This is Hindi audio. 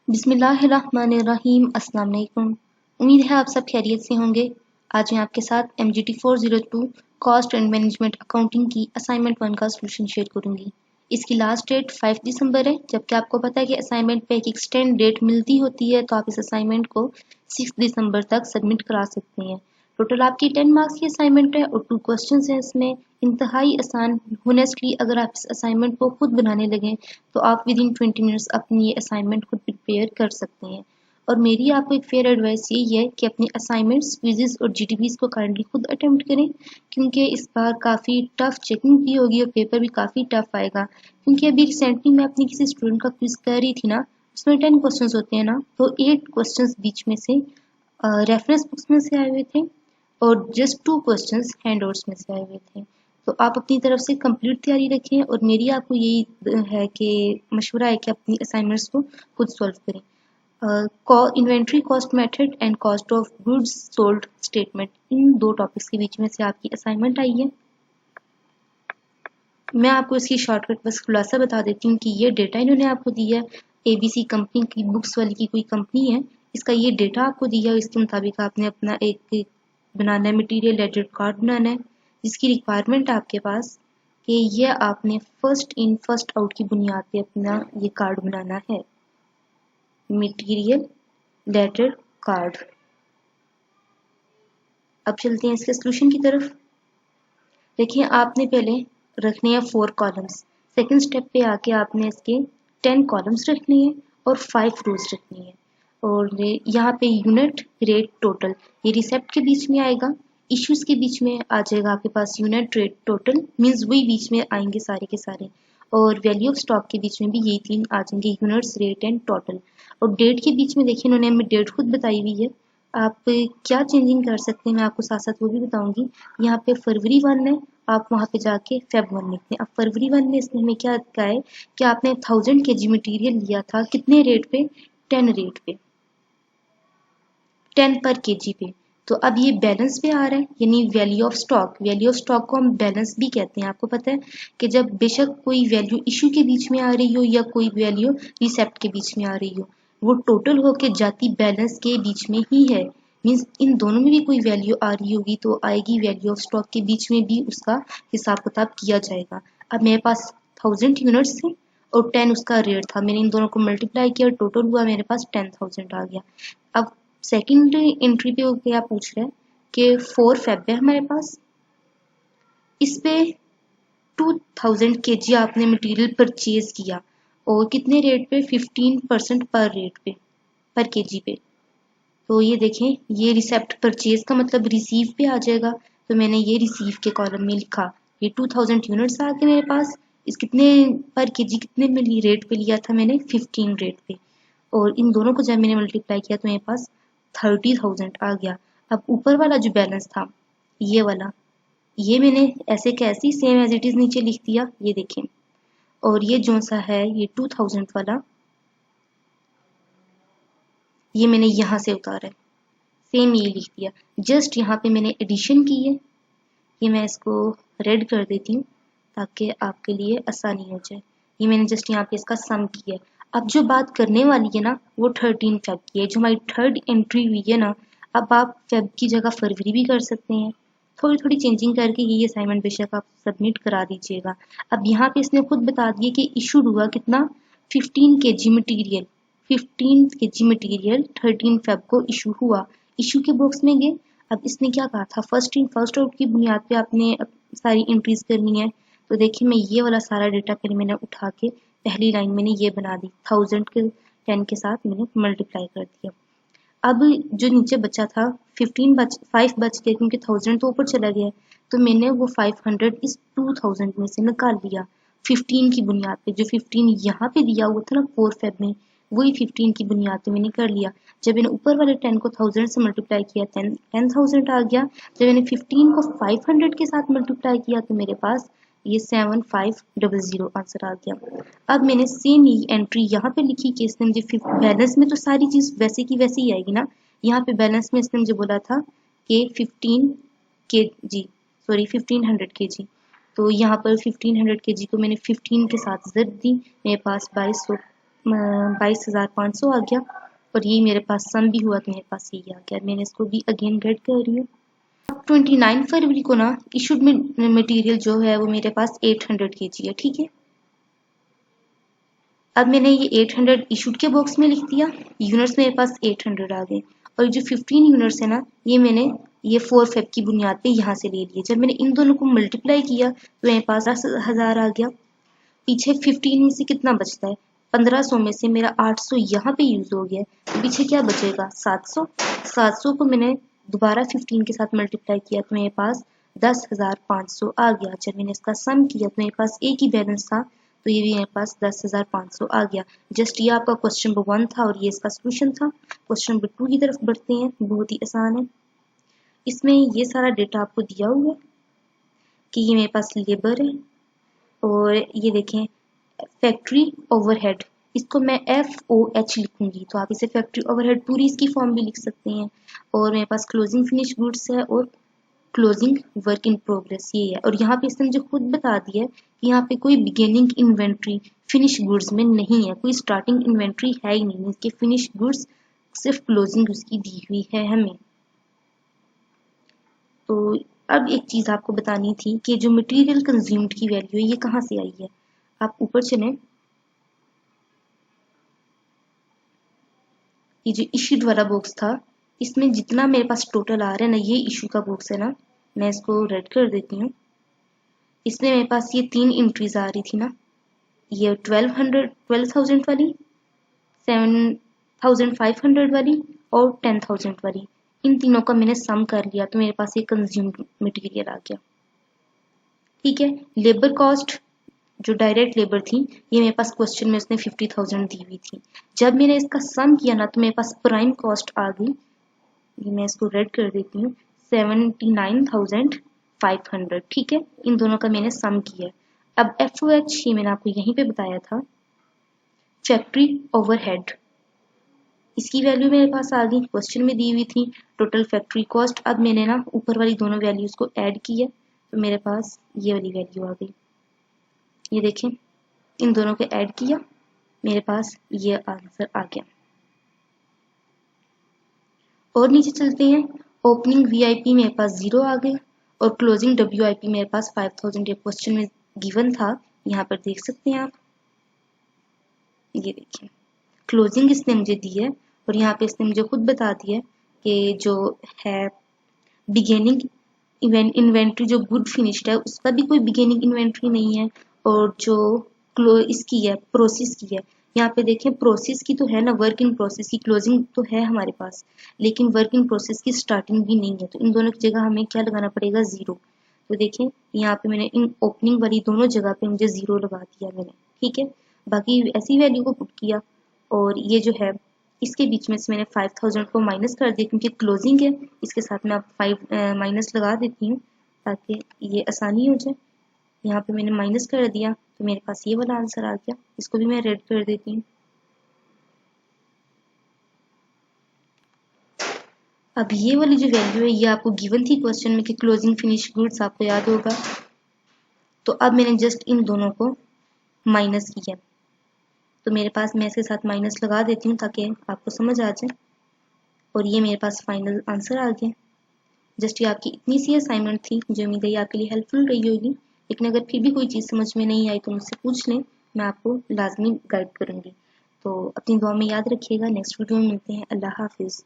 बिस्मिल्लाहिर्रहमानिर्रहीम। अस्सलाम वालेकुम। उम्मीद है आप सब खैरियत से होंगे। आज मैं आपके साथ MGT 402 cost and management accounting की असाइनमेंट 1 का सोल्यूशन शेयर करूंगी। इसकी लास्ट डेट 5 दिसंबर है, जबकि आपको पता है कि असाइनमेंट पे एक एक्सटेंड डेट मिलती होती है, तो आप इस असाइनमेंट को 6 दिसंबर तक सबमिट करा सकते हैं। टोटल आपकी 10 मार्क्स की असाइनमेंट है और 2 क्वेश्चंस हैं इसमें। इंतहाई आसान। होनेस्टली अगर आप इस असाइनमेंट को खुद बनाने लगें तो आप विद इन 20 मिनट्स अपनी ये असाइनमेंट खुद प्रिपेयर कर सकते हैं। और मेरी आपको एक फेयर एडवाइस यही है कि अपनी असाइनमेंट्स, क्विज़ेस और GTBs को काइंडली खुद अटेम्प्ट करें, क्योंकि इस बार काफ़ी टफ चेकिंग भी होगी और पेपर भी काफ़ी टफ आएगा। क्योंकि अभी रिसेंटली मैं अपनी किसी स्टूडेंट का क्विज कर रही थी ना, उसमें 10 क्वेश्चंस होते हैं ना, तो 8 क्वेश्चंस बीच में से रेफरेंस बुक्स में से आए हुए थे और जस्ट 2 क्वेश्चंस हैंडआउट्स में से आए हुए थे। तो आप अपनी तरफ से कंप्लीट तैयारी रखें और मेरी आपको यही है कि मशवरा है कि अपनी असाइनमेंट्स को खुद सॉल्व करें। Inventory cost method and cost of goods sold statement, in 2 topics के बीच में से आपकी असाइनमेंट आई है। मैं आपको इसकी शॉर्टकट बस खुलासा बता देती हूँ कि ये डेटा इन्होंने आपको दिया है। ABC कंपनी की बुक्स वाली की कोई कंपनी है, इसका ये डेटा आपको दिया है। इसके मुताबिक आपने अपना एक बनाना है, मटीरियल लेजर कार्ड बनाना है, जिसकी रिक्वायरमेंट आपके पास कि ये आपने फर्स्ट इन फर्स्ट आउट की बुनियाद पे अपना ये कार्ड बनाना है, मटीरियल लेटर कार्ड। अब चलते हैं इसके सोल्यूशन की तरफ। देखिए, आपने पहले रखने हैं 4 कॉलम्स। सेकंड स्टेप पे आके आपने इसके 10 कॉलम्स रखने हैं और 5 रोज रखनी है। और यहाँ पे यूनिट, रेट, टोटल ये रिसेप्ट के बीच में आएगा। इश्यूज के बीच में आ जाएगा आपके पास यूनिट, रेट, टोटल, मीन्स वही बीच में आएंगे सारे के सारे। और वैल्यू ऑफ स्टॉक के बीच में भी यही 3 आ जाएंगे, यूनिट्स, रेट एंड टोटल। और डेट के बीच में देखिए इन्होंने हमें डेट खुद बताई हुई है। आप क्या चेंजिंग कर सकते हैं मैं आपको साथ साथ वो भी बताऊंगी। यहाँ पे फरवरी 1 है, आप वहाँ पे जाके Feb 1 लिखते हैं। अब फरवरी 1 में इसने हमें क्या कहा है कि आपने 1000 kg मटेरियल लिया था, कितने रेट पे, 10 रेट पे, 10 पर kg पे। तो अब ये बैलेंस पे आ रहा है, यानी value of stock. Value of stock को हम बैलेंस भी कहते हैं। आपको पता है कि जब बेशक कोई वैल्यू इशू के बीच में आ रही हो या कोई वैल्यू रिसेप्ट के बीच में आ रही हो, वो टोटल होके जाती बैलेंस के बीच में ही है। मीन्स इन दोनों में भी कोई वैल्यू आ रही होगी तो आएगी वैल्यू ऑफ स्टॉक के बीच में भी उसका हिसाब किताब किया जाएगा। अब मेरे पास 1000 यूनिट्स थे और 10 उसका रेट था। मैंने इन दोनों को मल्टीप्लाई किया और टोटल हुआ मेरे पास 10,000 आ गया। अब सेकंड एंट्री पे क्या पूछ रहा है कि 4 फेब है हमारे पास, इस पे 2000 kg आपने मटेरियल परचेज किया और कितने रेट पे, 15% पर रेट पे, पर kg पे। तो ये देखें, ये रिसेप्ट परचेज का मतलब रिसीव पे आ जाएगा। तो मैंने ये रिसीव के कॉलम में लिखा, ये 2000 यूनिट्स आ गए मेरे पास। इस कितने पर kg कितने में रेट पे लिया था मैंने, 15 रेट पे। और इन दोनों को जब मैंने मल्टीप्लाई किया तो मेरे पास 30,000 आ गया। अब ऊपर वाला जो बैलेंस था, ये वाला, ये मैंने ऐसे कैसे सेम एज इट इज नीचे लिख दिया, ये देखें। और ये जो सा है, ये 2000 वाला, ये मैंने यहाँ से उतारा है, सेम ये लिख दिया। जस्ट यहाँ पे मैंने एडिशन की है। ये मैं इसको रेड कर देती हूँ ताकि आपके लिए आसानी हो जाए। ये मैंने जस्ट यहाँ पे इसका सम किया है। अब जो बात करने वाली है ना, वो 13 फेब की है, जो हमारी थर्ड एंट्री हुई है ना। अब आप फेब की जगह फरवरी भी कर सकते हैं, थोड़ी थोड़ी चेंजिंग करके ये असाइनमेंट बेशक आप सबमिट करा दीजिएगा। अब यहाँ पे इसने खुद बता दिया कि इशूड हुआ कितना, 15 kg material. 15 kg material 13 Feb को इशू हुआ। इशू के बॉक्स में गए। अब इसने क्या कहा था, फर्स्ट इन फर्स्ट आउट की बुनियाद पे आपने सारी एंट्रीज करनी है। तो देखिए, मैं ये वाला सारा डेटा पहले मैंने उठा के पहली लाइन मैंने ये बना दी, 1000 के 10 के साथ मैंने मल्टीप्लाई कर दिया। अब जो नीचे बचा था 5 बच गया, क्योंकि 1000 तो ऊपर चला गया, तो मैंने वो 500 इस 2000 में से निकाल लिया 15 की बुनियाद पे। जो 15 यहाँ पे दिया हुआ था ना 4 फेब में, वही 15 की बुनियाद पे मैंने कर लिया। जब मैंने ऊपर वाले 10 को 1000 से मल्टीप्लाई किया, 10,000 आ गया। जब मैंने 15 को 500 के साथ मल्टीप्लाई किया तो मेरे पास ये 7500 आंसर आ गया। अब मैंने सेम यही एंट्री यहाँ पे लिखी कि इसने मुझे बैलेंस में तो सारी चीज वैसे की वैसे ही आएगी ना। यहाँ पे बैलेंस में इसने मुझे बोला था कि 1500 kg, तो यहाँ पर 1500 kg को मैंने 15 के साथ ज़द दी, मेरे पास 22,500 आ गया और ये मेरे पास सम भी हुआ तो मेरे पास ये आ गया। मैंने इसको भी अगेन रेड कर रही हूँ। 29 फरवरी को ना इशूड मटेरियल जो है वो मेरे पास 800 kg है, ठीक है। अब मैंने ये 800 इशूड के बॉक्स में लिख दिया, यूनिट्स मेरे पास 800 आ गए और जो 15 यूनिट्स है ना ये मैंने ये 4 फेब की बुनियाद पे यहाँ से ले लिए। जब मैंने इन दोनों को मल्टीप्लाई किया तो मेरे पास 10,000 आ गया। पीछे 15 में से कितना बचता है, 1500 में से मेरा 800 यहाँ पे यूज हो गया तो पीछे क्या बचेगा, 700। 700 को मैंने दोबारा 15 के साथ मल्टीप्लाई किया तो मेरे पास 10,500 आ गया। जब मैंने इसका सम किया तो मेरे पास एक ही बैलेंस था तो ये भी मेरे पास 10,500 आ गया। जस्ट ये आपका क्वेश्चन नंबर 1 था और ये इसका सोल्यूशन था। क्वेश्चन नंबर 2 की तरफ बढ़ते हैं, बहुत ही आसान है। इसमें ये सारा डेटा आपको दिया हुआ है कि ये मेरे पास लेबर है और ये देखें फैक्ट्री ओवरहेड, इसको मैं FOH लिखूंगी तो आप इसे फैक्ट्री ओवरहेड पूरी इसकी फॉर्म भी लिख सकते हैं। और मेरे पास क्लोजिंग फिनिश गुड्स है और क्लोजिंग वर्क इन प्रोग्रेस ये है। और यहाँ पे इसने मुझे खुद बता दिया है कि यहाँ पे कोई बिगिनिंग इन्वेंट्री फिनिश गुड्स में नहीं है, कोई स्टार्टिंग इन्वेंट्री है ही नहीं, इसके फिनिश गुड्स सिर्फ क्लोजिंग उसकी दी हुई है हमें। तो अब एक चीज आपको बतानी थी कि जो मटेरियल कंज्यूम्ड की वैल्यू है ये कहाँ से आई है। आप ऊपर चलें, ये जो इश्यूड वाला बॉक्स था इसमें जितना मेरे पास टोटल आ रहा है ना, ये इशू का बॉक्स है ना, मैं इसको रेड कर देती हूँ। इसमें मेरे पास ये 3 एंट्रीज आ रही थी ना, ये 12,000 वाली, 7,500 वाली और 10,000 वाली, इन तीनों का मैंने सम कर लिया तो मेरे पास ये कंज्यूम्ड मटेरियल आ गया, ठीक है। लेबर कॉस्ट जो डायरेक्ट लेबर थी ये मेरे पास क्वेश्चन में उसने 50,000 दी हुई थी। जब मैंने इसका सम किया ना तो मेरे पास प्राइम कॉस्ट आ गई, ये मैं इसको रेड कर देती हूँ, 79,500, ठीक है। इन दोनों का मैंने सम किया। अब FOH ये मैंने आपको यहीं पे बताया था, फैक्ट्री ओवरहेड, इसकी वैल्यू मेरे पास आ गई, क्वेश्चन में दी हुई थी टोटल फैक्ट्री कॉस्ट। अब मैंने ना ऊपर वाली दोनों वैल्यूज को ऐड किया तो मेरे पास ये वाली वैल्यू आ गई। ये देखें, इन दोनों को ऐड किया, मेरे पास ये आंसर आ गया। और नीचे चलते हैं, ओपनिंग VIP मेरे पास 0 आ गए और क्लोजिंग WIP मेरे पास 5,000 क्वेश्चन में गिवन था, यहाँ पर देख सकते हैं आप। ये देखिए क्लोजिंग इसने मुझे दी है और यहाँ पे इसने मुझे खुद बता दिया कि जो है बिगिनिंग इन्वेंट्री जो गुड फिनिश्ड है उसका भी कोई बिगिनिंग इन्वेंट्री नहीं है और जो इसकी है प्रोसेस की है, यहाँ पे देखें प्रोसेस की तो है ना, वर्क इन प्रोसेस की क्लोजिंग तो है हमारे पास लेकिन वर्क इन प्रोसेस की स्टार्टिंग भी नहीं है, तो इन दोनों की जगह हमें क्या लगाना पड़ेगा, 0। तो देखें यहाँ पे मैंने इन ओपनिंग वाली दोनों जगह पे मुझे 0 लगा दिया मैंने, ठीक है। बाकी ऐसी वैल्यू को पुट किया और ये जो है इसके बीच में से मैंने 5,000 को माइनस कर दिया क्योंकि क्लोजिंग है, इसके साथ मैं 5 माइनस लगा देती हूँ ताकि ये आसानी हो जाए। यहाँ पे मैंने माइनस कर दिया तो मेरे पास ये वाला आंसर आ गया, इसको भी मैं रेड कर देती हूँ। अब ये वाली जो वैल्यू है ये आपको गिवन थी क्वेश्चन में कि क्लोजिंग फिनिश गुड्स, आपको याद होगा। तो अब मैंने जस्ट इन दोनों को माइनस किया तो मेरे पास, मैं इसके साथ माइनस लगा देती हूँ ताकि आपको समझ आ जाए और ये मेरे पास फाइनल आंसर आ गया। जस्ट ये आपकी इतनी सी असाइनमेंट थी, मुझे उम्मीद है ये आपके लिए हेल्पफुल रही होगी। लेकिन अगर फिर भी कोई चीज़ समझ में नहीं आई तो मुझसे पूछ लें, मैं आपको लाजमी गाइड करूँगी। तो अपनी दुआ में याद रखिएगा। नेक्स्ट वीडियो में मिलते हैं। अल्लाह हाफिज़।